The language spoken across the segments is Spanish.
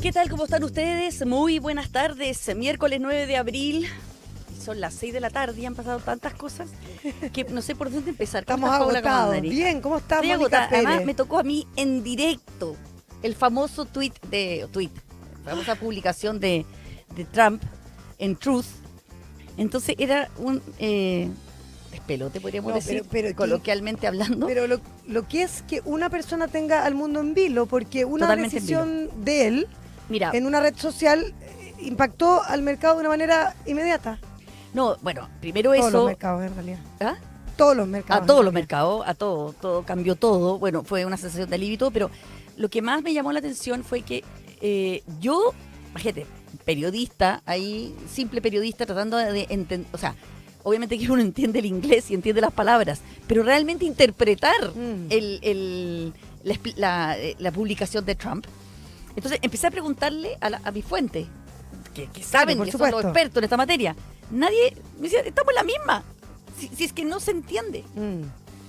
¿Qué tal? ¿Cómo están ustedes? Muy buenas tardes. Miércoles 9 de abril. Son las 6 de la tarde y han pasado tantas cosas que no sé por dónde empezar. Estamos agotados. Bien, ¿cómo estás, Estoy Mónica agotada. Pérez? Además, me tocó a mí en directo el famoso la famosa publicación de Trump en Truth. Entonces era un despelote, podríamos decir, pero coloquialmente hablando. Pero lo que es que una persona tenga al mundo en vilo, porque una Totalmente decisión de él, Mira, en una red social, impactó al mercado de una manera inmediata. no, bueno, primero Todos eso. los mercados, en realidad. ¿Ah? Todos los mercados. A todos en los realidad. mercados, a todo cambió todo. Bueno, fue una sensación de alivio y todo, pero lo que más me llamó la atención fue que yo, imagínate, periodista, ahí, simple periodista, tratando de entender, o sea, obviamente que uno entiende el inglés y entiende las palabras, pero realmente interpretar la publicación de Trump. Entonces empecé a preguntarle a mi fuente, que saben, por que son los supuesto. expertos en esta materia. Nadie me decía, estamos en la misma. Si es que no se entiende.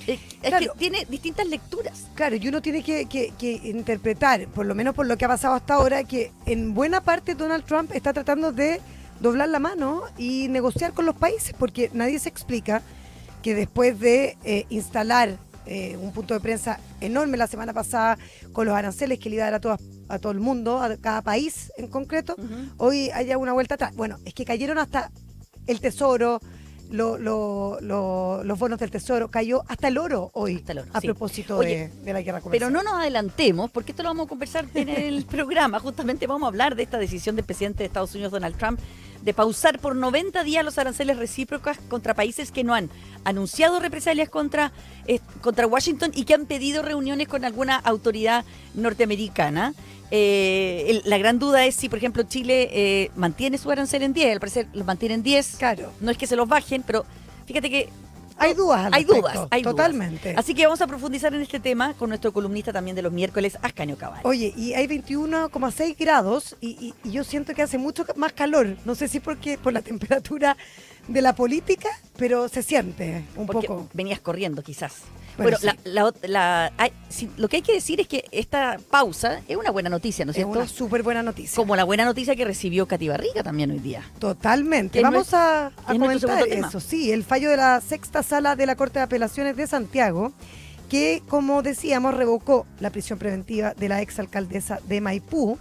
Es Claro. que tiene distintas lecturas. Claro, y uno tiene que interpretar, por lo menos por lo que ha pasado hasta ahora, que en buena parte Donald Trump está tratando de doblar la mano y negociar con los países, porque nadie se explica que después de instalar un punto de prensa enorme la semana pasada con los aranceles que le iba a dar a todo el mundo, a cada país en concreto, hoy haya una vuelta atrás. Bueno, es que cayeron hasta el tesoro, los bonos del tesoro, cayó hasta el oro hoy, Hasta el oro, a sí. propósito Oye, de la guerra comercial. Pero no nos adelantemos, porque esto lo vamos a conversar en el programa. Justamente vamos a hablar de esta decisión del presidente de Estados Unidos, Donald Trump, de pausar por 90 días los aranceles recíprocos contra países que no han anunciado represalias contra Washington y que han pedido reuniones con alguna autoridad norteamericana. La gran duda es si, por ejemplo, Chile mantiene su arancel en 10. Al parecer los mantiene en 10. Claro. No es que se los bajen, pero fíjate que Hay dudas al hay respecto, dudas. totalmente. Así que vamos a profundizar en este tema con nuestro columnista también de los miércoles, Ascanio Cabal. Oye, y hay 21,6 grados y yo siento que hace mucho más calor. No sé si porque por la temperatura de la política, pero se siente un Porque poco. venías corriendo, quizás. Bueno, Bueno, sí. lo que hay que decir es que esta pausa es una buena noticia, ¿no es Es cierto? una súper buena noticia. Como la buena noticia que recibió Katy Barriga también hoy día. Totalmente. Que Vamos a es nuestro comentar segundo tema. eso. Sí, el fallo de la sexta sala de la Corte de Apelaciones de Santiago, que, como decíamos, revocó la prisión preventiva de la exalcaldesa de Maipú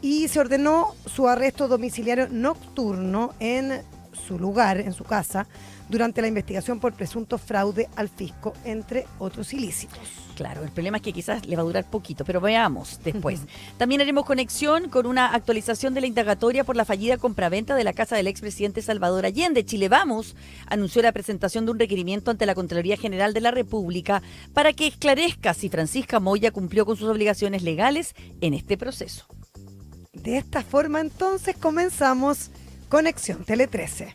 y se ordenó su arresto domiciliario nocturno en su lugar, en su casa, durante la investigación por presunto fraude al fisco, entre otros ilícitos. Claro, el problema es que quizás le va a durar poquito, pero veamos después. También haremos conexión con una actualización de la indagatoria por la fallida compraventa de la casa del expresidente Salvador Allende. Chile Vamos anunció la presentación de un requerimiento ante la Contraloría General de la República para que esclarezca si Francisca Moya cumplió con sus obligaciones legales en este proceso. De esta forma, entonces, comenzamos Conexión Tele 13.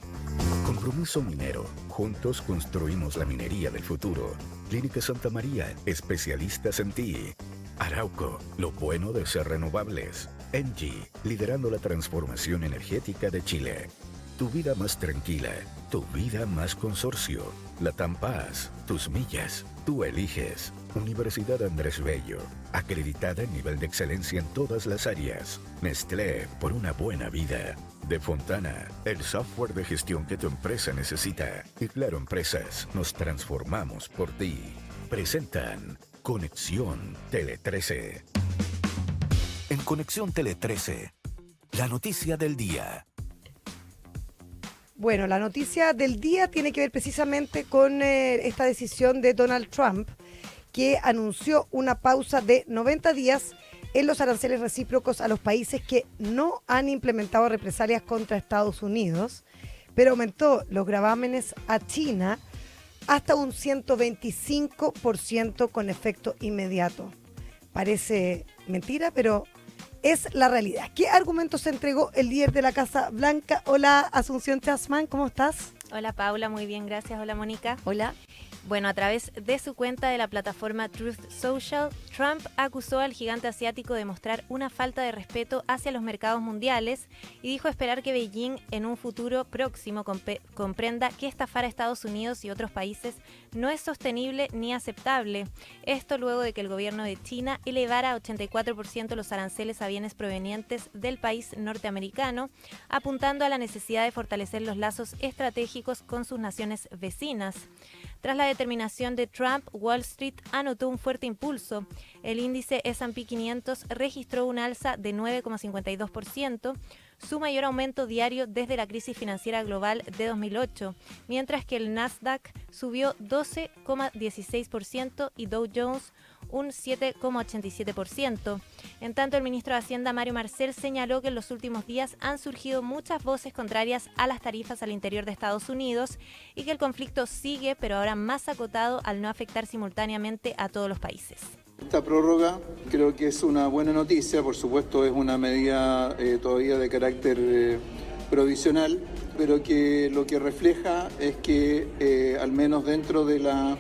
Compromiso minero. Juntos construimos la minería del futuro. Clínica Santa María, especialistas en ti. Arauco, lo bueno de ser renovables. Engie, liderando la transformación energética de Chile. Tu vida más tranquila, tu vida más consorcio. Latam Paz, tus millas, tú eliges. Universidad Andrés Bello, acreditada en nivel de excelencia en todas las áreas. Nestlé, por una buena vida. De Fontana, el software de gestión que tu empresa necesita. Y Claro Empresas, nos transformamos por ti. Presentan Conexión Tele 13. En Conexión Tele 13, la noticia del día. Bueno, la noticia del día tiene que ver precisamente con esta decisión de Donald Trump, que anunció una pausa de 90 días en los aranceles recíprocos a los países que no han implementado represalias contra Estados Unidos, pero aumentó los gravámenes a China hasta un 125% con efecto inmediato. Parece mentira, pero es la realidad. ¿Qué argumentos entregó el líder de la Casa Blanca? Hola, Asunción Chasman, ¿cómo estás? Hola Paula, muy bien, gracias. Hola Mónica. Hola. Bueno, a través de su cuenta de la plataforma Truth Social, Trump acusó al gigante asiático de mostrar una falta de respeto hacia los mercados mundiales y dijo esperar que Beijing en un futuro próximo comprenda que estafar a Estados Unidos y otros países no es sostenible ni aceptable. Esto luego de que el gobierno de China elevara a 84% los aranceles a bienes provenientes del país norteamericano, apuntando a la necesidad de fortalecer los lazos estratégicos con sus naciones vecinas. Tras la determinación de Trump, Wall Street anotó un fuerte impulso. El índice S&P 500 registró un alza de 9,52%, su mayor aumento diario desde la crisis financiera global de 2008, mientras que el Nasdaq subió 12,16% y Dow Jones un 7,87%. En tanto, el ministro de Hacienda, Mario Marcel, señaló que en los últimos días han surgido muchas voces contrarias a las tarifas al interior de Estados Unidos y que el conflicto sigue, pero ahora más acotado al no afectar simultáneamente a todos los países. Esta prórroga creo que es una buena noticia, por supuesto es una medida todavía de carácter provisional, pero que lo que refleja es que al menos dentro de la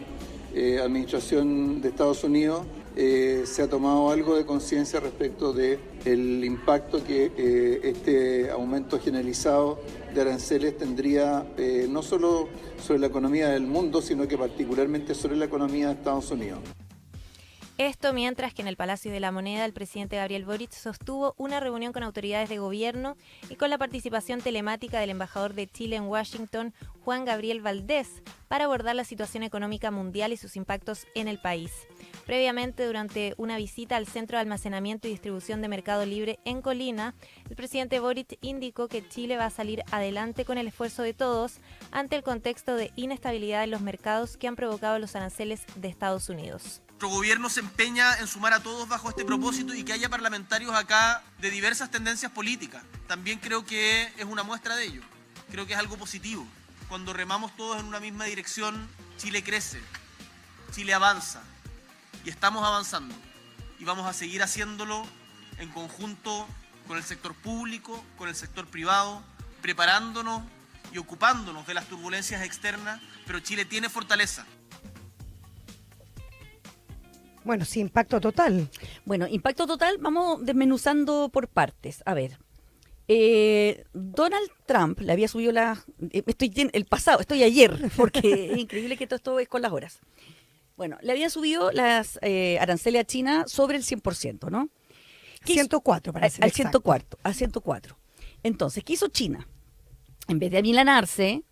administración de Estados Unidos se ha tomado algo de conciencia respecto del impacto que este aumento generalizado de aranceles tendría no solo sobre la economía del mundo, sino que particularmente sobre la economía de Estados Unidos. Esto mientras que en el Palacio de la Moneda el presidente Gabriel Boric sostuvo una reunión con autoridades de gobierno y con la participación telemática del embajador de Chile en Washington, Juan Gabriel Valdés, para abordar la situación económica mundial y sus impactos en el país. Previamente, durante una visita al Centro de Almacenamiento y Distribución de Mercado Libre en Colina, el presidente Boric indicó que Chile va a salir adelante con el esfuerzo de todos ante el contexto de inestabilidad en los mercados que han provocado los aranceles de Estados Unidos. Nuestro gobierno se empeña en sumar a todos bajo este propósito y que haya parlamentarios acá de diversas tendencias políticas. También creo que es una muestra de ello. Creo que es algo positivo. Cuando remamos todos en una misma dirección, Chile crece, Chile avanza y estamos avanzando. Y vamos a seguir haciéndolo en conjunto con el sector público, con el sector privado, preparándonos y ocupándonos de las turbulencias externas, pero Chile tiene fortaleza. Bueno, sí, impacto total. Bueno, impacto total, vamos desmenuzando por partes. A ver, Donald Trump le había subido estoy ayer, porque es increíble que todo esto es con las horas. Bueno, le había subido las aranceles a China sobre el 100%, ¿no? 104 para ser exacto. A 104. Entonces, ¿qué hizo China? En vez de amilanarse,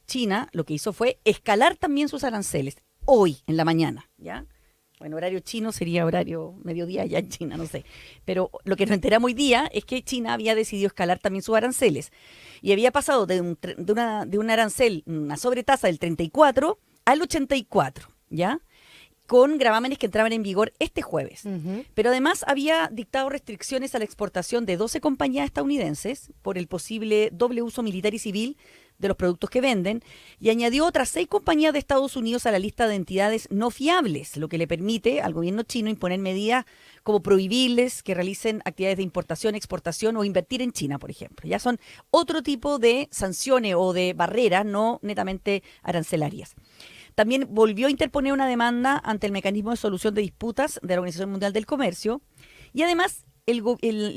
China lo que hizo fue escalar también sus aranceles hoy, en la mañana, ¿ya? Bueno, horario chino sería horario mediodía ya en China, no sé. Pero lo que nos enteramos hoy día es que China había decidido escalar también sus aranceles. Y había pasado de un arancel, una sobretasa del 34 al 84, ¿ya? Con gravámenes que entraban en vigor este jueves. Uh-huh. Pero además había dictado restricciones a la exportación de 12 compañías estadounidenses por el posible doble uso militar y civil de los productos que venden, y añadió otras 6 compañías de Estados Unidos a la lista de entidades no fiables, lo que le permite al gobierno chino imponer medidas como prohibirles que realicen actividades de importación, exportación o invertir en China, por ejemplo. Ya son otro tipo de sanciones o de barreras no netamente arancelarias. También volvió a interponer una demanda ante el mecanismo de solución de disputas de la Organización Mundial del Comercio, y además el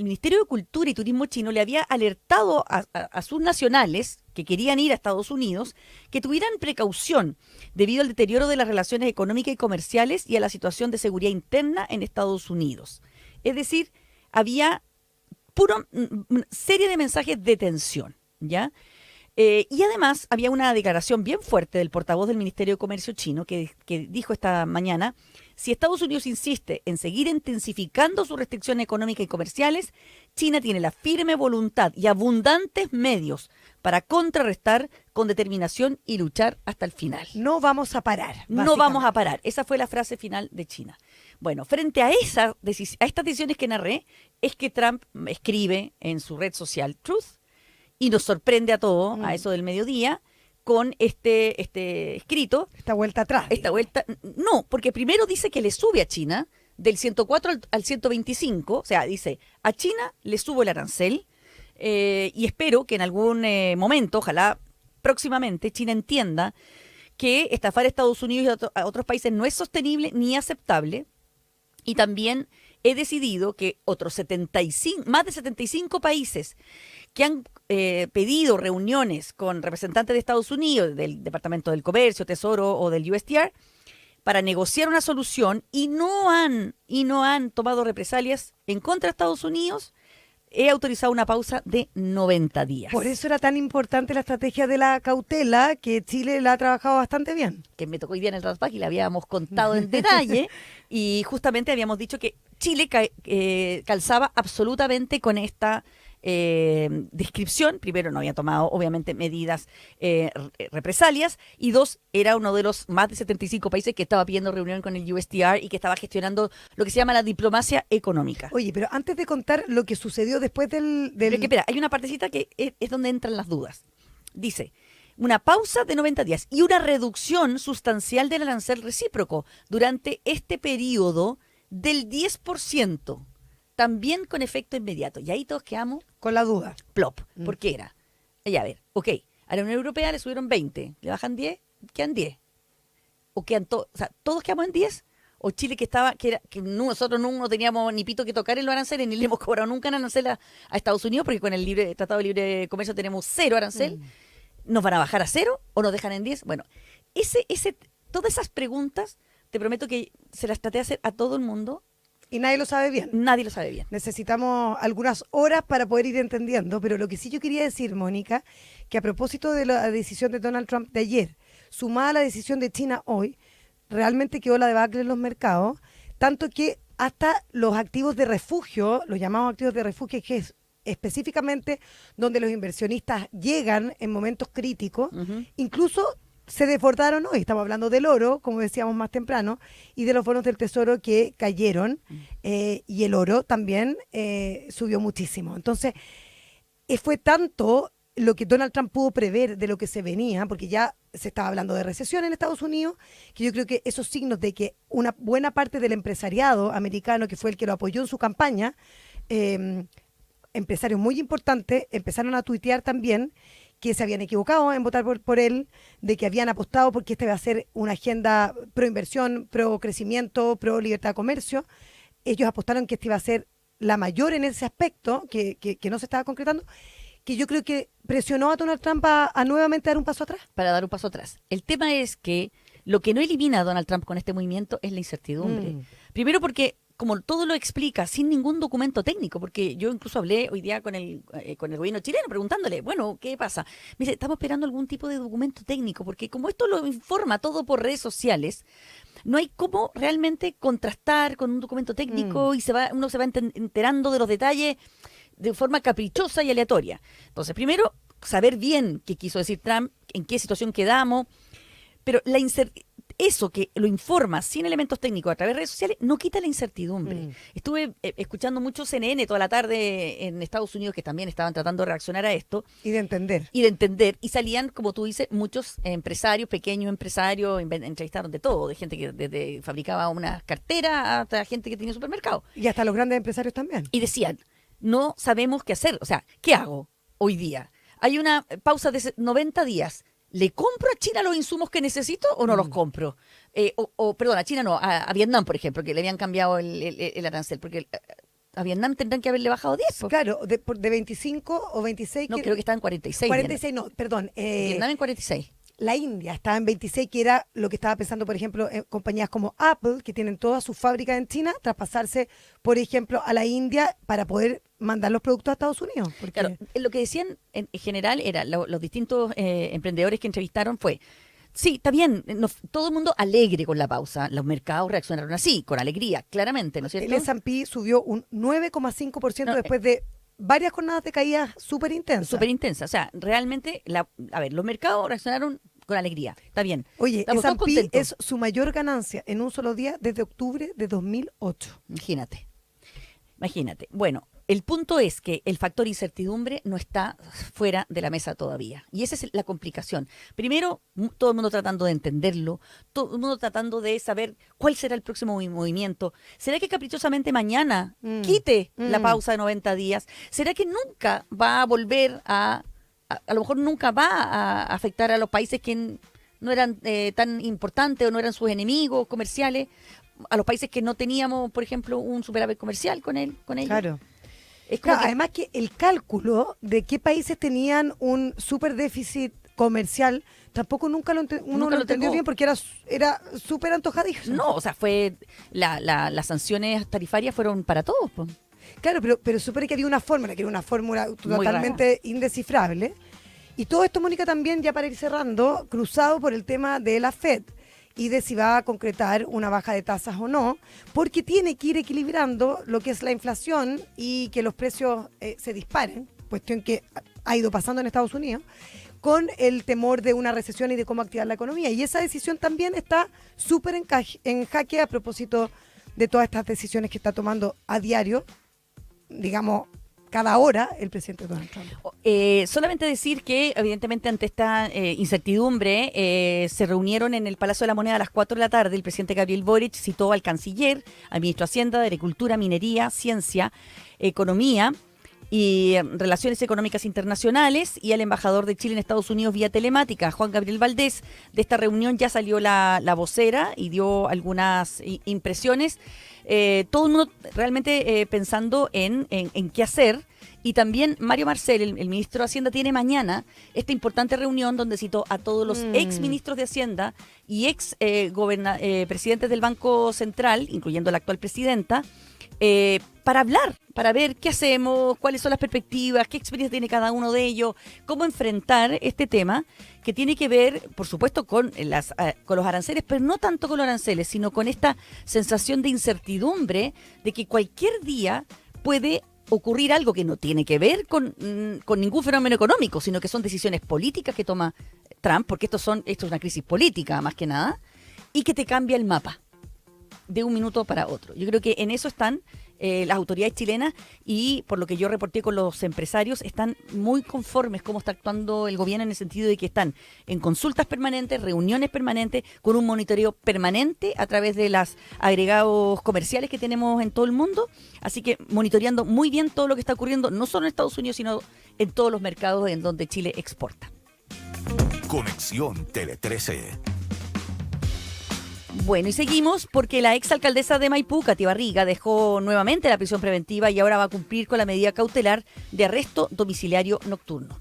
Ministerio de Cultura y Turismo chino le había alertado a sus nacionales que querían ir a Estados Unidos que tuvieran precaución debido al deterioro de las relaciones económicas y comerciales y a la situación de seguridad interna en Estados Unidos. Es decir, había una serie de mensajes de tensión, ¿ya? Y además había una declaración bien fuerte del portavoz del Ministerio de Comercio chino que dijo esta mañana: si Estados Unidos insiste en seguir intensificando sus restricciones económicas y comerciales, China tiene la firme voluntad y abundantes medios para contrarrestar con determinación y luchar hasta el final. No vamos a parar. No vamos a parar. Esa fue la frase final de China. Bueno, frente a estas decisiones que narré, es que Trump escribe en su red social Truth y nos sorprende a todos a eso del mediodía con este escrito. Esta vuelta atrás. No, porque primero dice que le sube a China del 104 al 125, o sea, dice, a China le subo el arancel y espero que en algún momento, ojalá próximamente, China entienda que estafar a Estados Unidos y a otros países no es sostenible ni aceptable. Y también he decidido que más de 75 países que han pedido reuniones con representantes de Estados Unidos, del Departamento del Comercio, Tesoro o del USTR, para negociar una solución y no han tomado represalias en contra de Estados Unidos, he autorizado una pausa de 90 días. Por eso era tan importante la estrategia de la cautela, que Chile la ha trabajado bastante bien. Que me tocó hoy día en el Raspac y la habíamos contado en detalle, y justamente habíamos dicho que Chile calzaba absolutamente con esta descripción. Primero, no había tomado obviamente medidas represalias, y dos, era uno de los más de 75 países que estaba pidiendo reunión con el USTR y que estaba gestionando lo que se llama la diplomacia económica. Oye, pero antes de contar lo que sucedió después del... Pero que, espera, hay una partecita que es donde entran las dudas. Dice: una pausa de 90 días y una reducción sustancial del arancel recíproco durante este periodo del 10%, también con efecto inmediato. Y ahí todos quedamos con la duda. Plop. ¿Por qué era? A ver, ok, a la Unión Europea le subieron 20, le bajan 10, quedan 10. O quedan todos quedamos en 10. O Chile que nosotros no teníamos ni pito que tocar en los aranceles, ni le hemos cobrado nunca en arancel a Estados Unidos, porque con el Tratado de Libre Comercio tenemos 0 arancel. ¿Nos van a bajar a 0 o nos dejan en 10? Bueno, todas esas preguntas, te prometo que se las traté de hacer a todo el mundo. Y nadie lo sabe bien. Nadie lo sabe bien. Necesitamos algunas horas para poder ir entendiendo, pero lo que sí yo quería decir, Mónica, que a propósito de la decisión de Donald Trump de ayer, sumada a la decisión de China hoy, realmente quedó la debacle en los mercados, tanto que hasta los activos de refugio, los llamados activos de refugio, que es específicamente donde los inversionistas llegan en momentos críticos, incluso se desbordaron hoy. Estamos hablando del oro, como decíamos más temprano, y de los bonos del Tesoro que cayeron, y el oro también subió muchísimo. Entonces, fue tanto lo que Donald Trump pudo prever de lo que se venía, porque ya se estaba hablando de recesión en Estados Unidos, que yo creo que esos signos de que una buena parte del empresariado americano, que fue el que lo apoyó en su campaña, empresarios muy importantes, empezaron a tuitear también que se habían equivocado en votar por él, de que habían apostado porque esta iba a ser una agenda pro inversión, pro crecimiento, pro libertad de comercio. Ellos apostaron que esta iba a ser la mayor en ese aspecto, que no se estaba concretando, que yo creo que presionó a Donald Trump a nuevamente dar un paso atrás. Para dar un paso atrás. El tema es que lo que no elimina a Donald Trump con este movimiento es la incertidumbre. Primero porque, como todo lo explica, sin ningún documento técnico, porque yo incluso hablé hoy día con el gobierno chileno preguntándole, bueno, ¿qué pasa? Me dice, estamos esperando algún tipo de documento técnico, porque como esto lo informa todo por redes sociales, no hay cómo realmente contrastar con un documento técnico y uno se va enterando de los detalles de forma caprichosa y aleatoria. Entonces, primero, saber bien qué quiso decir Trump, en qué situación quedamos, pero eso que lo informa sin elementos técnicos a través de redes sociales no quita la incertidumbre. Estuve escuchando mucho CNN toda la tarde en Estados Unidos, que también estaban tratando de reaccionar a esto. Y de entender. Y salían, como tú dices, muchos empresarios, pequeños empresarios, entrevistaron de todo, de gente que desde fabricaba una cartera hasta gente que tenía supermercado. Y hasta los grandes empresarios también. Y decían, no sabemos qué hacer. O sea, ¿qué hago hoy día? Hay una pausa de 90 días. ¿Le compro a China los insumos que necesito o no los compro? Perdón, a China no, a Vietnam, por ejemplo, que le habían cambiado el arancel, porque a Vietnam tendrán que haberle bajado 10. Claro, de 25 o 26. No, creo que está en 46. 46, no, perdón. Vietnam en 46. La India estaba en 26, que era lo que estaba pensando, por ejemplo, en compañías como Apple, que tienen todas sus fábricas en China, traspasarse, por ejemplo, a la India para poder mandar los productos a Estados Unidos. Porque... Claro, lo que decían en general era, los distintos emprendedores que entrevistaron fue, sí, está bien, todo el mundo alegre con la pausa, los mercados reaccionaron así, con alegría, claramente, ¿no es cierto? El S&P subió un 9,5% después de varias jornadas de caída súper intensas. Súper intensa, o sea, realmente, los mercados reaccionaron con alegría, está bien. Oye, estamos todos S&P contentos. es su mayor ganancia en un solo día desde octubre de 2008. Imagínate. Bueno, el punto es que el factor incertidumbre no está fuera de la mesa todavía. Y esa es la complicación. Primero, todo el mundo tratando de entenderlo, todo el mundo tratando de saber cuál será el próximo movimiento. ¿Será que caprichosamente mañana quite la pausa de 90 días? ¿Será que nunca va a volver a lo mejor nunca va a afectar a los países que no eran tan importantes o no eran sus enemigos comerciales, a los países que no teníamos, por ejemplo, un superávit comercial con ellos. Claro. Es como Claro, además que el cálculo de qué países tenían un super déficit comercial tampoco nunca lo Nunca lo entendió tocó. bien porque era súper antojadizo. No, o sea, fue las sanciones tarifarias fueron para todos, pues. Claro, pero supone que había una fórmula, que era una fórmula Muy totalmente indescifrable. Y todo esto, Mónica, también, ya para ir cerrando, cruzado por el tema de la FED y de si va a concretar una baja de tasas o no, porque tiene que ir equilibrando lo que es la inflación y que los precios se disparen, cuestión que ha ido pasando en Estados Unidos, con el temor de una recesión y de cómo activar la economía. Y esa decisión también está súper en jaque a propósito de todas estas decisiones que está tomando a diario, digamos, cada hora el presidente Donald Trump. Solamente decir que, evidentemente, ante esta incertidumbre, se reunieron en el Palacio de la Moneda a las 4 de la tarde. El presidente Gabriel Boric citó al canciller, al ministro de Hacienda, de Agricultura, Minería, Ciencia, Economía y Relaciones Económicas Internacionales y al embajador de Chile en Estados Unidos vía telemática, Juan Gabriel Valdés. De esta reunión ya salió la vocera y dio algunas impresiones. Todo el mundo realmente pensando en qué hacer. Y también Mario Marcel, el ministro de Hacienda, tiene mañana esta importante reunión donde citó a todos los ex ministros de Hacienda y ex presidentes del Banco Central, incluyendo la actual presidenta, para hablar, para ver qué hacemos, cuáles son las perspectivas, qué experiencia tiene cada uno de ellos, cómo enfrentar este tema que tiene que ver, por supuesto, con los aranceles, pero no tanto con los aranceles, sino con esta sensación de incertidumbre de que cualquier día puede ocurrir algo que no tiene que ver con ningún fenómeno económico, sino que son decisiones políticas que toma Trump, porque esto es una crisis política más que nada, y que te cambia el mapa de un minuto para otro. Yo creo que en eso están las autoridades chilenas y por lo que yo reporté con los empresarios, están muy conformes cómo está actuando el gobierno en el sentido de que están en consultas permanentes, reuniones permanentes, con un monitoreo permanente a través de los agregados comerciales que tenemos en todo el mundo. Así que monitoreando muy bien todo lo que está ocurriendo, no solo en Estados Unidos, sino en todos los mercados en donde Chile exporta. Conexión Tele 13. Bueno, y seguimos porque la exalcaldesa de Maipú, Katy Barriga, dejó nuevamente la prisión preventiva y ahora va a cumplir con la medida cautelar de arresto domiciliario nocturno.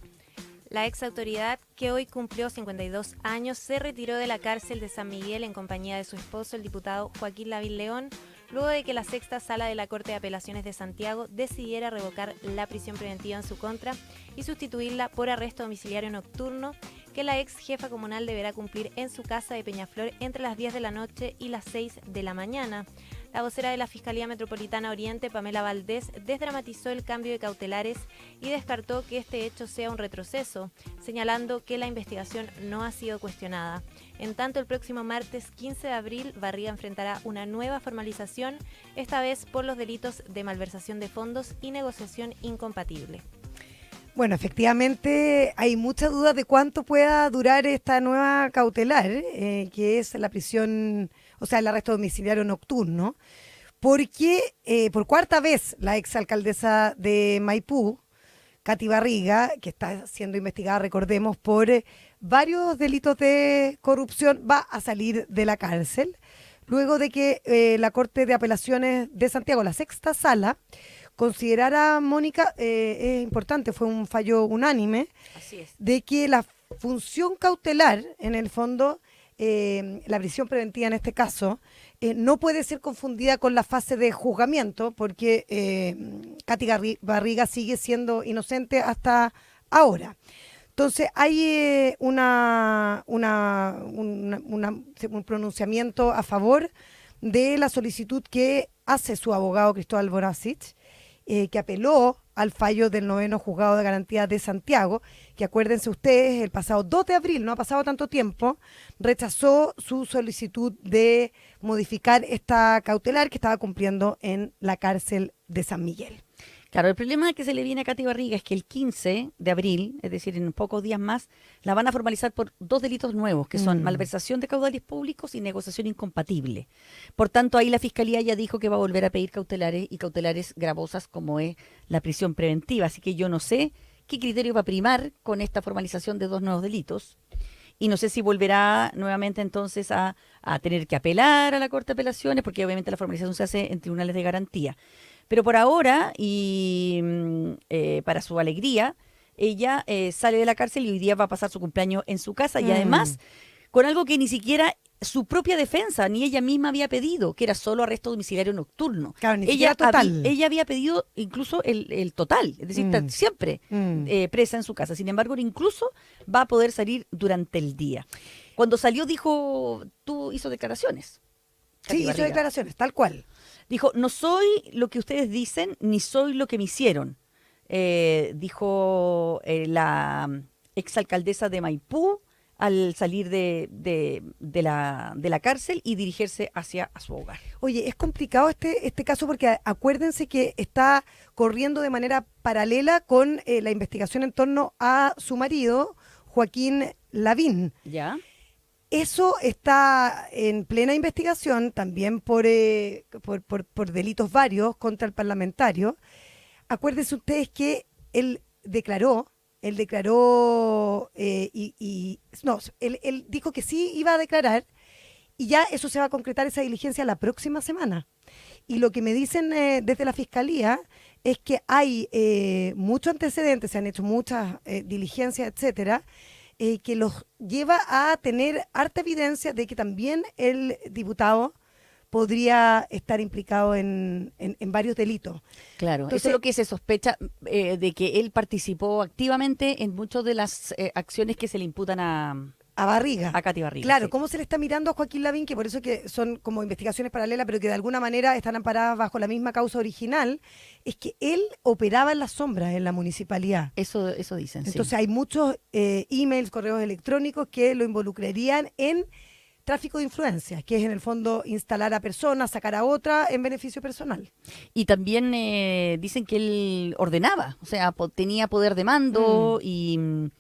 La ex autoridad, que hoy cumplió 52 años, se retiró de la cárcel de San Miguel en compañía de su esposo, el diputado Joaquín Lavín León, luego de que la sexta sala de la Corte de Apelaciones de Santiago decidiera revocar la prisión preventiva en su contra y sustituirla por arresto domiciliario nocturno, que la ex jefa comunal deberá cumplir en su casa de Peñaflor entre las 10 de la noche y las 6 de la mañana. La vocera de la Fiscalía Metropolitana Oriente, Pamela Valdés, desdramatizó el cambio de cautelares y descartó que este hecho sea un retroceso, señalando que la investigación no ha sido cuestionada. En tanto, el próximo martes 15 de abril, Barriga enfrentará una nueva formalización, esta vez por los delitos de malversación de fondos y negociación incompatible. Bueno, efectivamente hay mucha duda de cuánto pueda durar esta nueva cautelar, que es la prisión, o sea, el arresto domiciliario nocturno, porque por cuarta vez la exalcaldesa de Maipú, Katy Barriga, que está siendo investigada, recordemos, por varios delitos de corrupción, va a salir de la cárcel, luego de que la Corte de Apelaciones de Santiago, la sexta sala, considerara, Mónica, es importante, fue un fallo unánime, Así es. de que la función cautelar, en el fondo, la prisión preventiva en este caso, no puede ser confundida con la fase de juzgamiento, porque Katy Barriga sigue siendo inocente hasta ahora. Entonces hay un pronunciamiento a favor de la solicitud que hace su abogado Cristóbal Borasich, que apeló al fallo del 9º Juzgado de Garantía de Santiago, que acuérdense ustedes, el pasado 2 de abril, no ha pasado tanto tiempo, rechazó su solicitud de modificar esta cautelar que estaba cumpliendo en la cárcel de San Miguel. Claro, el problema que se le viene a Katy Barriga es que el 15 de abril, es decir, en pocos días más, la van a formalizar por dos delitos nuevos, que son malversación de caudales públicos y negociación incompatible. Por tanto, ahí la Fiscalía ya dijo que va a volver a pedir cautelares y cautelares gravosas como es la prisión preventiva. Así que yo no sé qué criterio va a primar con esta formalización de dos nuevos delitos. y no sé si volverá nuevamente entonces a tener que apelar a la Corte de Apelaciones, porque obviamente la formalización se hace en tribunales de garantía. Pero por ahora, y para su alegría, ella sale de la cárcel y hoy día va a pasar su cumpleaños en su casa y además con algo que ni siquiera su propia defensa ni ella misma había pedido, que era solo arresto domiciliario nocturno. Claro, ni siquiera total. Ella había pedido incluso el total, es decir, está siempre presa en su casa. Sin embargo, incluso va a poder salir durante el día. Cuando salió hizo declaraciones. Sí, hizo declaraciones, tal cual. Dijo, no soy lo que ustedes dicen, ni soy lo que me hicieron. Dijo la exalcaldesa de Maipú al salir de la cárcel y dirigirse hacia su hogar. Oye, es complicado este caso porque acuérdense que está corriendo de manera paralela con la investigación en torno a su marido, Joaquín Lavín. ¿Ya? Eso está en plena investigación también por delitos varios contra el parlamentario. Acuérdense ustedes que él declaró, él dijo que sí iba a declarar y ya eso se va a concretar, esa diligencia, la próxima semana. Y lo que me dicen desde la Fiscalía es que hay muchos antecedentes, se han hecho muchas diligencias, etcétera, que los lleva a tener harta evidencia de que también el diputado podría estar implicado en varios delitos. Claro, entonces, eso es lo que se sospecha de que él participó activamente en muchas de las acciones que se le imputan a Barriga. A Katy Barriga. Claro, sí. cómo se le está mirando a Joaquín Lavín, que por eso que son como investigaciones paralelas, pero que de alguna manera están amparadas bajo la misma causa original, es que él operaba en las sombras en la municipalidad. Eso dicen, Entonces sí. hay muchos emails, correos electrónicos que lo involucrarían en tráfico de influencias, que es en el fondo instalar a personas, sacar a otra en beneficio personal. Y también dicen que él ordenaba, o sea, tenía poder de mando y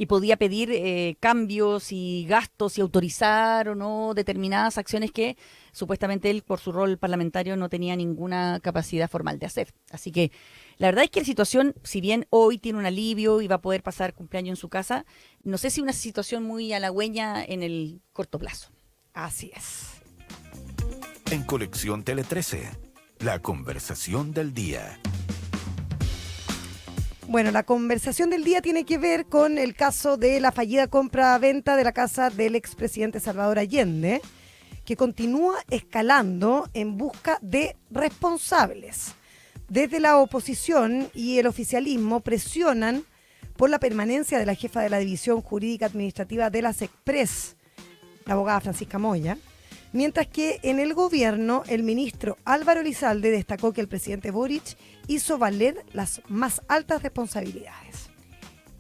podía pedir cambios y gastos y autorizar o no determinadas acciones que supuestamente él, por su rol parlamentario, no tenía ninguna capacidad formal de hacer. Así que la verdad es que la situación, si bien hoy tiene un alivio y va a poder pasar cumpleaños en su casa, no sé si una situación muy halagüeña en el corto plazo. Así es. En Colección Tele 13, la conversación del día. Bueno, la conversación del día tiene que ver con el caso de la fallida compra-venta de la casa del expresidente Salvador Allende, que continúa escalando en busca de responsables. Desde la oposición y el oficialismo presionan por la permanencia de la jefa de la División Jurídica Administrativa de las Express, la abogada Francisca Moya, mientras que en el gobierno el ministro Álvaro Elizalde destacó que el presidente Boric hizo valer las más altas responsabilidades.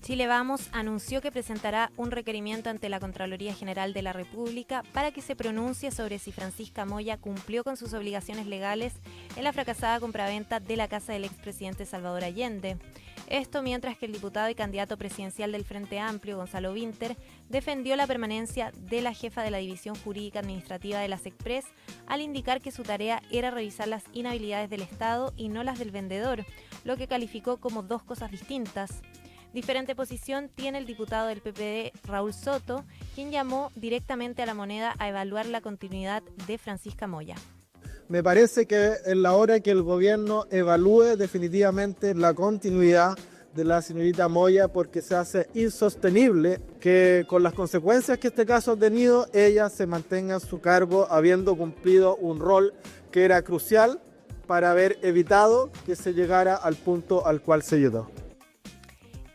Chile Vamos anunció que presentará un requerimiento ante la Contraloría General de la República para que se pronuncie sobre si Francisca Moya cumplió con sus obligaciones legales en la fracasada compraventa de la casa del expresidente Salvador Allende. Esto mientras que el diputado y candidato presidencial del Frente Amplio, Gonzalo Vinter, defendió la permanencia de la jefa de la División Jurídica Administrativa de las Express al indicar que su tarea era revisar las inhabilidades del Estado y no las del vendedor, lo que calificó como dos cosas distintas. Diferente posición tiene el diputado del PPD, Raúl Soto, quien llamó directamente a La Moneda a evaluar la continuidad de Francisca Moya. Me parece que es la hora que el gobierno evalúe definitivamente la continuidad de la señorita Moya, porque se hace insostenible que con las consecuencias que este caso ha tenido, ella se mantenga en su cargo habiendo cumplido un rol que era crucial para haber evitado que se llegara al punto al cual se llegó.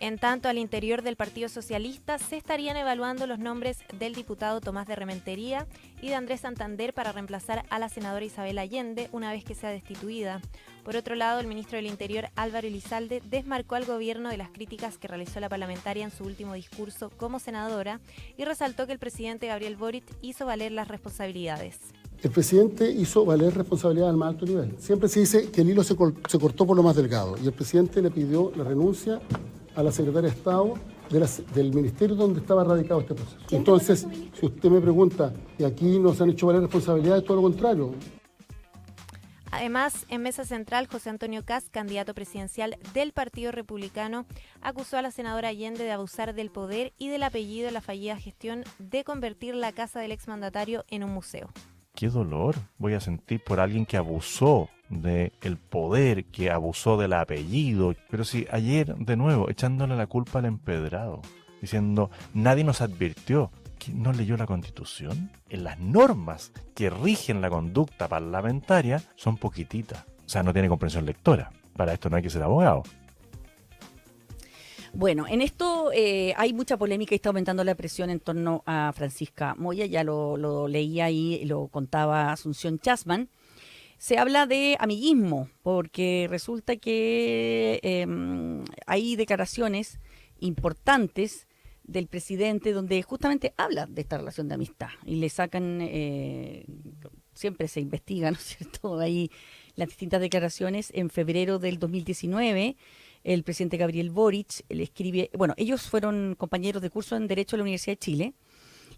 En tanto, al interior del Partido Socialista se estarían evaluando los nombres del diputado Tomás de Rementería y de Andrés Santander para reemplazar a la senadora Isabel Allende una vez que sea destituida. Por otro lado, el ministro del Interior, Álvaro Elizalde, desmarcó al gobierno de las críticas que realizó la parlamentaria en su último discurso como senadora y resaltó que el presidente Gabriel Boric hizo valer las responsabilidades. El presidente hizo valer responsabilidad al más alto nivel. Siempre se dice que el hilo se cortó por lo más delgado y el presidente le pidió la renuncia a la secretaria de Estado del ministerio donde estaba radicado este proceso. Entonces, si usted me pregunta, y aquí no se han hecho valer responsabilidades, todo lo contrario. Además, en mesa central, José Antonio Kast, candidato presidencial del Partido Republicano, acusó a la senadora Allende de abusar del poder y del apellido en la fallida gestión de convertir la casa del exmandatario en un museo. ¿Qué dolor voy a sentir por alguien que abusó del poder, que abusó del apellido? Pero si ayer, de nuevo, echándole la culpa al empedrado, diciendo, nadie nos advirtió. ¿Que no leyó la Constitución? En las normas que rigen la conducta parlamentaria son poquititas. O sea, no tiene comprensión lectora. Para esto no hay que ser abogado. Bueno, en esto hay mucha polémica y está aumentando la presión en torno a Francisca Moya. Ya lo leía ahí, lo contaba Asunción Chasman. Se habla de amiguismo, porque resulta que hay declaraciones importantes del presidente donde justamente habla de esta relación de amistad y le sacan, siempre se investiga, ¿no es cierto?, ahí las distintas declaraciones. En febrero del 2019, el presidente Gabriel Boric le escribe, bueno, ellos fueron compañeros de curso en Derecho a la Universidad de Chile,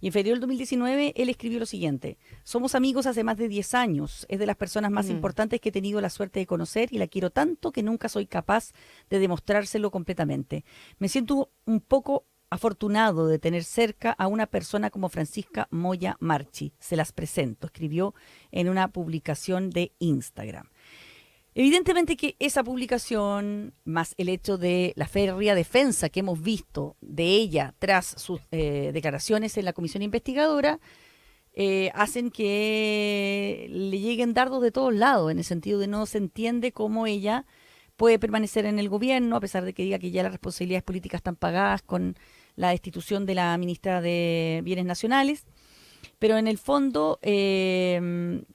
y en febrero del 2019 él escribió lo siguiente: somos amigos hace más de 10 años, es de las personas más importantes que he tenido la suerte de conocer y la quiero tanto que nunca soy capaz de demostrárselo completamente. Me siento un poco afortunado de tener cerca a una persona como Francisca Moya Marchi. Se las presento, escribió en una publicación de Instagram. Evidentemente que esa publicación, más el hecho de la férrea defensa que hemos visto de ella tras sus declaraciones en la comisión investigadora, hacen que le lleguen dardos de todos lados, en el sentido de no se entiende cómo ella puede permanecer en el gobierno, a pesar de que diga que ya las responsabilidades políticas están pagadas con la destitución de la ministra de Bienes Nacionales. Pero en el fondo hay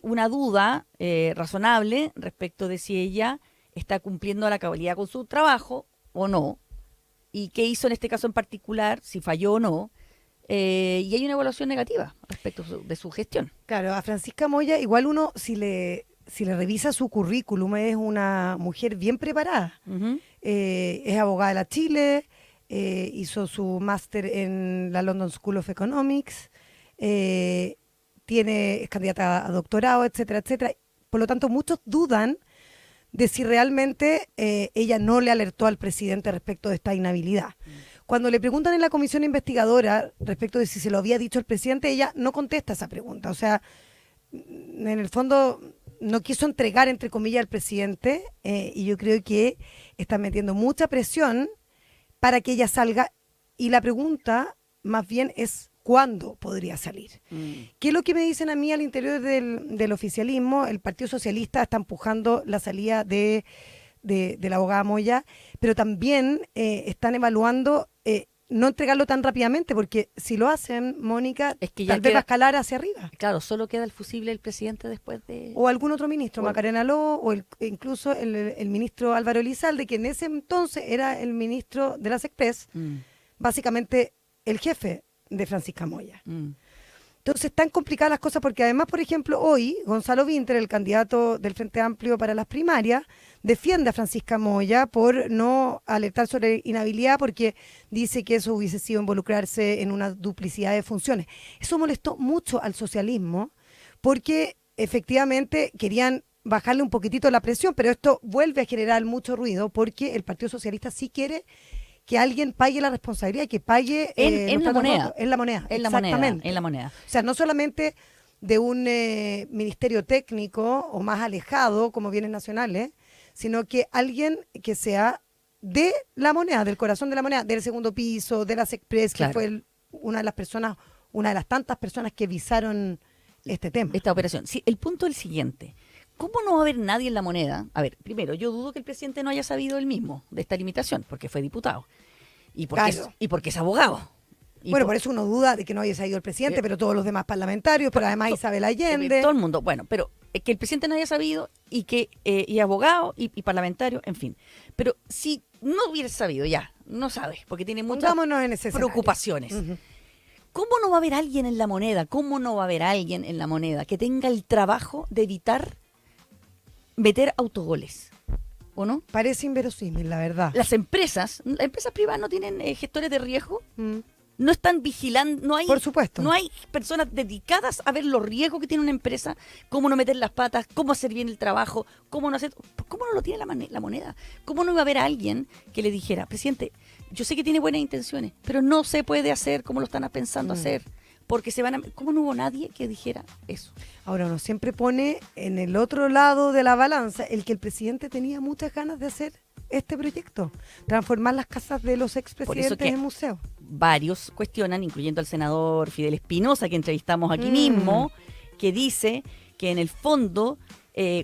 una duda razonable respecto de si ella está cumpliendo a la cabalidad con su trabajo o no, y qué hizo en este caso en particular, si falló o no. Y hay una evaluación negativa respecto de su gestión. Claro, a Francisca Moya, igual uno, si le revisa su currículum, es una mujer bien preparada. Es abogada de la Chile, hizo su máster en la London School of Economics, es candidata a doctorado, etcétera, etcétera. Por lo tanto, muchos dudan de si realmente ella no le alertó al presidente respecto de esta inhabilidad. Cuando le preguntan en la comisión investigadora respecto de si se lo había dicho el presidente, ella no contesta esa pregunta. O sea, en el fondo no quiso entregar, entre comillas, al presidente, y yo creo que está metiendo mucha presión para que ella salga, y la pregunta más bien es ¿cuándo podría salir? ¿Qué es lo que me dicen a mí al interior del oficialismo? El Partido Socialista está empujando la salida de la abogada Moya, pero también están evaluando no entregarlo tan rápidamente, porque si lo hacen, Mónica, es que ya tal vez va a escalar hacia arriba. Claro, solo queda el fusible del presidente después de... O algún otro ministro, Macarena Ló, o incluso el ministro Álvaro Elizalde, que en ese entonces era el ministro de las Express, básicamente el jefe de Francisca Moya. Entonces están complicadas las cosas porque además, por ejemplo, hoy Gonzalo Vinter, el candidato del Frente Amplio para las primarias, defiende a Francisca Moya por no alertar sobre inhabilidad, porque dice que eso hubiese sido involucrarse en una duplicidad de funciones. Eso molestó mucho al socialismo porque efectivamente querían bajarle un poquitito la presión, pero esto vuelve a generar mucho ruido porque el Partido Socialista sí quiere que alguien pague la responsabilidad, que pague en la moneda. En la moneda, en la exactamente. En la moneda. O sea, no solamente de un ministerio técnico o más alejado, como Bienes Nacionales, sino que alguien que sea de la moneda, del corazón de la moneda, del segundo piso, de las Express, Claro. que fue una de las tantas personas que visaron este tema. Esta operación. Sí, el punto es el siguiente. ¿Cómo no va a haber nadie en la moneda? A ver, primero, yo dudo que el presidente no haya sabido él mismo de esta limitación, porque fue diputado. Y porque, Claro. y porque es abogado. Y Bueno, por eso uno duda de que no haya sabido el presidente, pero todos los demás parlamentarios, pero además Isabel Allende. Todo el mundo. Bueno, pero que el presidente no haya sabido y que y abogado y parlamentario, en fin. Pero si no hubiera sabido, ya, no sabe, porque tiene muchas Pongámonos en ese escenario. preocupaciones. Ujú. ¿Cómo no va a haber alguien en la moneda? ¿Cómo no va a haber alguien en la moneda que tenga el trabajo de evitar meter autogoles? ¿O no? Parece inverosímil, la verdad. Las empresas privadas no tienen gestores de riesgo. No están vigilando, no hay, Por supuesto. no hay personas dedicadas a ver los riesgos que tiene una empresa, cómo no meter las patas, cómo hacer bien el trabajo, cómo no lo tiene la moneda. ¿Cómo no iba a haber alguien que le dijera, presidente, yo sé que tiene buenas intenciones, pero no se puede hacer como lo están pensando hacer? Porque ¿cómo no hubo nadie que dijera eso? Ahora, uno siempre pone en el otro lado de la balanza el que el presidente tenía muchas ganas de hacer este proyecto, transformar las casas de los expresidentes en museo. Varios cuestionan, incluyendo al senador Fidel Espinosa, que entrevistamos aquí mismo, que dice que en el fondo,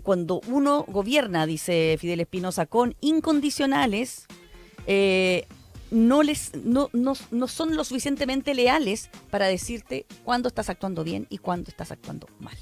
cuando uno gobierna, dice Fidel Espinosa, con incondicionales, no son lo suficientemente leales para decirte cuándo estás actuando bien y cuándo estás actuando mal.